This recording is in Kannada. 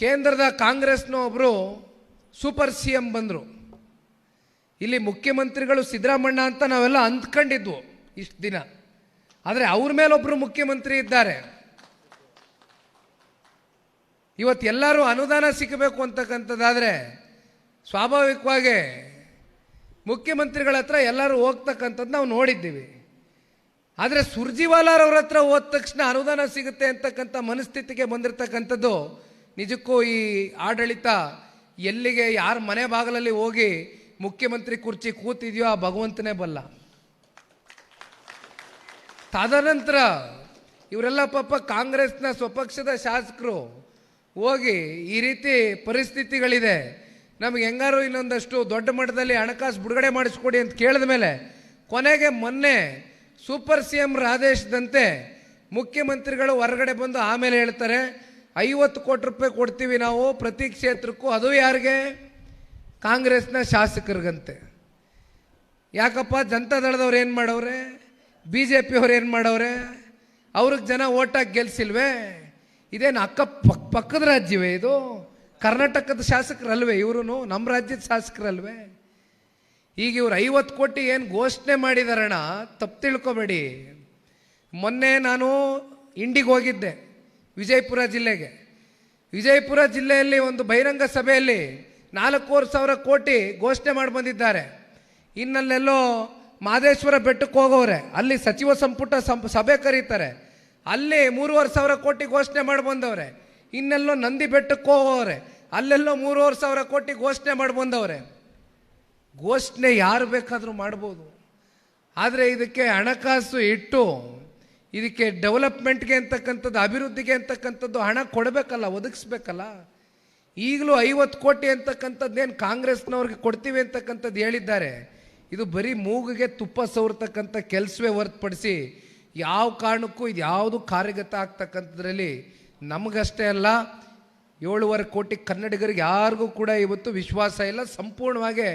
ಕೇಂದ್ರದ ಕಾಂಗ್ರೆಸ್ನ ಒಬ್ಬರು ಸೂಪರ್ ಸಿ ಎಂ ಬಂದರು. ಇಲ್ಲಿ ಮುಖ್ಯಮಂತ್ರಿಗಳು ಸಿದ್ದರಾಮಣ್ಣ ಅಂತ ನಾವೆಲ್ಲ ಅಂದ್ಕೊಂಡಿದ್ವು ಇಷ್ಟು ದಿನ. ಆದರೆ ಅವ್ರ ಮೇಲೊಬ್ಬರು ಮುಖ್ಯಮಂತ್ರಿ ಇದ್ದಾರೆ. ಇವತ್ತು ಎಲ್ಲರೂ ಅನುದಾನ ಸಿಗಬೇಕು ಅಂತಕ್ಕಂಥದ್ದಾದರೆ ಸ್ವಾಭಾವಿಕವಾಗಿ ಮುಖ್ಯಮಂತ್ರಿಗಳ ಹತ್ರ ಎಲ್ಲರೂ ಹೋಗ್ತಕ್ಕಂಥದ್ದು ನಾವು ನೋಡಿದ್ದೀವಿ. ಆದರೆ ಸುರ್ಜಿವಾಲಾರವ್ರ ಹತ್ರ ಹೋದ ತಕ್ಷಣ ಅನುದಾನ ಸಿಗುತ್ತೆ ಅಂತಕ್ಕಂಥ ಮನಸ್ಥಿತಿಗೆ ಬಂದಿರತಕ್ಕಂಥದ್ದು ನಿಜಕ್ಕೂ ಈ ಆಡಳಿತ ಎಲ್ಲಿಗೆ ಯಾರ ಮನೆ ಬಾಗಿಲಲ್ಲಿ ಹೋಗಿ ಮುಖ್ಯಮಂತ್ರಿ ಕುರ್ಚಿ ಕೂತಿದೆಯೋ ಆ ಭಗವಂತನೇ ಬಲ್ಲ. ತದನಂತರ ಇವರೆಲ್ಲ ಪಾಪ ಕಾಂಗ್ರೆಸ್ನ ಸ್ವಪಕ್ಷದ ಶಾಸಕರು ಹೋಗಿ ಈ ರೀತಿ ಪರಿಸ್ಥಿತಿಗಳಿದೆ, ನಮಗೆ ಹೆಂಗಾರು ಇನ್ನೊಂದಷ್ಟು ದೊಡ್ಡ ಮಟ್ಟದಲ್ಲಿ ಹಣಕಾಸು ಬಿಡುಗಡೆ ಮಾಡಿಸ್ಕೊಡಿ ಅಂತ ಕೇಳಿದ ಮೇಲೆ ಕೊನೆಗೆ ಮೊನ್ನೆ ಸೂಪರ್ ಸಿ ಎಂ ಆದೇಶದಂತೆ ಮುಖ್ಯಮಂತ್ರಿಗಳು ಹೊರಗಡೆ ಬಂದು ಆಮೇಲೆ ಹೇಳ್ತಾರೆ 50 ಕೋಟಿ ರೂಪಾಯಿ ಕೊಡ್ತೀವಿ ನಾವು ಪ್ರತಿ ಕ್ಷೇತ್ರಕ್ಕೂ. ಅದು ಯಾರಿಗೆ? ಕಾಂಗ್ರೆಸ್ನ ಶಾಸಕರಿಗಂತೆ. ಯಾಕಪ್ಪ ಜನತಾದಳದವ್ರು ಏನು ಮಾಡವ್ರೆ? ಬಿ ಜೆ ಪಿಯವ್ರು ಏನು ಮಾಡವ್ರೆ? ಅವ್ರಿಗೆ ಜನ ಓಟಾಗಿ ಗೆಲ್ಸಿಲ್ವೇ? ಇದೇನು ಪಕ್ಕದ ರಾಜ್ಯವೇ ಇದು? ಕರ್ನಾಟಕದ ಶಾಸಕರಲ್ವೇ ಇವರು? ನಮ್ಮ ರಾಜ್ಯದ ಶಾಸಕರಲ್ವೇ? ಈಗ ಇವ್ರು 50 ಕೋಟಿ ಏನು ಘೋಷಣೆ ಮಾಡಿದಾರಣ, ತಪ್ಪು ತಿಳ್ಕೊಬೇಡಿ. ಮೊನ್ನೆ ನಾನು ಇಂಡಿಗೆ ಹೋಗಿದ್ದೆ, ವಿಜಯಪುರ ಜಿಲ್ಲೆಗೆ. ವಿಜಯಪುರ ಜಿಲ್ಲೆಯಲ್ಲಿ ಒಂದು ಬಹಿರಂಗ ಸಭೆಯಲ್ಲಿ 4,500 ಕೋಟಿ ಘೋಷಣೆ ಮಾಡಿ ಬಂದಿದ್ದಾರೆ. ಇನ್ನಲ್ಲೆಲ್ಲೋ ಮಹದೇಶ್ವರ ಬೆಟ್ಟಕ್ಕೆ ಹೋಗೋರೆ, ಅಲ್ಲಿ ಸಚಿವ ಸಂಪುಟ ಸಭೆ ಕರೀತಾರೆ, ಅಲ್ಲಿ 3,500 ಕೋಟಿ ಘೋಷಣೆ ಮಾಡಿ ಬಂದವ್ರೆ. ಇನ್ನೆಲ್ಲೋ ನಂದಿ ಬೆಟ್ಟಕ್ಕೆ ಹೋಗೋರೆ, ಅಲ್ಲೆಲ್ಲೋ 3,500 ಕೋಟಿ ಘೋಷಣೆ ಮಾಡಿ ಬಂದವ್ರೆ. ಘೋಷಣೆ ಯಾರು ಬೇಕಾದರೂ ಮಾಡ್ಬೋದು, ಆದರೆ ಇದಕ್ಕೆ ಹಣಕಾಸು ಇಟ್ಟು ಇದಕ್ಕೆ ಡೆವಲಪ್ಮೆಂಟ್ಗೆ ಅಂತಕ್ಕಂಥದ್ದು, ಅಭಿವೃದ್ಧಿಗೆ ಅಂತಕ್ಕಂಥದ್ದು ಹಣ ಕೊಡಬೇಕಲ್ಲ, ಒದಗಿಸ್ಬೇಕಲ್ಲ. ಈಗಲೂ 50 ಕೋಟಿ ಅಂತಕ್ಕಂಥದ್ದೇನು ಕಾಂಗ್ರೆಸ್ನವ್ರಿಗೆ ಕೊಡ್ತೀವಿ ಅಂತಕ್ಕಂಥದ್ದು ಹೇಳಿದ್ದಾರೆ. ಇದು ಬರೀ ಮೂಗಿಗೆ ತುಪ್ಪ ಸವರ್ತಕ್ಕಂಥ ಕೆಲಸವೇ ಹೊರತುಪಡಿಸಿ ಯಾವ ಕಾರಣಕ್ಕೂ ಇದು ಯಾವುದು ಕಾರ್ಯಗತ ಆಗ್ತಕ್ಕಂಥದ್ರಲ್ಲಿ ನಮಗಷ್ಟೇ ಅಲ್ಲ, 7.5 ಕೋಟಿ ಕನ್ನಡಿಗರಿಗೆ ಯಾರಿಗೂ ಕೂಡ ಇವತ್ತು ವಿಶ್ವಾಸ ಇಲ್ಲ. ಸಂಪೂರ್ಣವಾಗಿ